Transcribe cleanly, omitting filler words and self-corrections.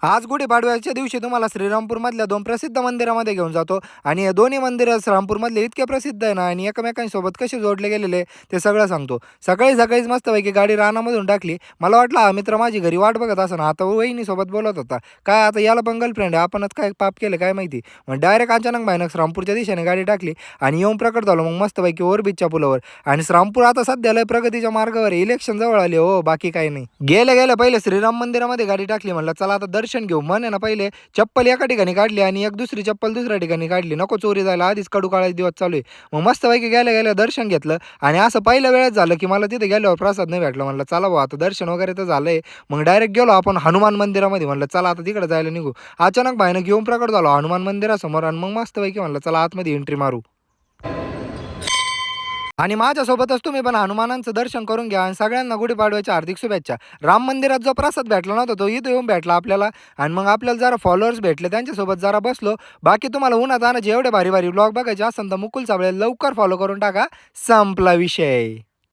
आज गुढीपाडव्याच्या दिवशी तुम्हाला श्रीरामपूरमधल्या 2 प्रसिद्ध मंदिरामध्ये घेऊन जातो आणि हे दोन्ही मंदिरं श्रीरामपूरमधले इतके प्रसिद्ध आहे ना आणि एकमेकांसोबत कसे जोडले गेलेले ते सगळं सांगतो. सकाळीच मस्तपैकी गाडी रानामधून टाकली. मला वाटलं हा मित्र माझी घरी वाट बघत असेल. आता वहिनीसोबत बोलत होता. काय आता याला पण गर्लफ्रेंड आहे. आपणच काय पाप केलं काय माहिती. मग डायरेक्ट अचानक भयानक श्रीरामपूरच्या दिशेने गाडी टाकली आणि येऊन प्रकट झालो मग मस्तपैकी ओव्हरब्रिजच्या पुलावर. आणि श्रीरामपूर आता सध्या लय प्रगतीच्या मार्गावर आहे. इलेक्शन जवळ आले हो, बाकी काही नाही. गेल्या पहिले श्रीराम मंदिरामध्ये गाडी टाकली. म्हणलं चला आता दर्शन घेऊ. मन आहे ना पहिले चप्पल एका ठिकाणी काढली आणि एक दुसरी चप्पल दुसऱ्या ठिकाणी काढली. नको चोरी जायला, आधीच कडू काळाचे दिवस चालू आहे. मग मस्तपैकी गेल्या दर्शन घेतलं आणि असं पहिल्या वेळेस झालं की मला तिथे गेल्यावर प्रसाद नाही भेटला. म्हणलं चला भाऊ आता दर्शन वगैरे तर झालंय. मग डायरेक्ट गेलो आपण हनुमान मंदिरामध्ये. म्हणलं चला आता तिकडे जायला निघू. अचानक भयानक येऊन प्रकट झालो हनुमान मंदिरासमोर आणि मग मस्तपैकी म्हणलं चला आतमध्ये एंट्री मारू. आणि माझ्यासोबतच तुम्ही पण हनुमानांचं दर्शन करून घ्या आणि सगळ्यांना गुढीपाडव्याच्या हार्दिक शुभेच्छा. राम मंदिरात जो प्रसाद भेटला नव्हता तो इथं येऊन भेटला आपल्याला. आणि मग आपल्याला जरा फॉलोअर्स भेटले त्यांच्यासोबत जरा बसलो. बाकी तुम्हाला उन्हात आणा जेवढे भारी भारी ब्लॉग बघायचे असेल तर मुकुल साबळे लवकर फॉलो करून टाका. संपला विषय.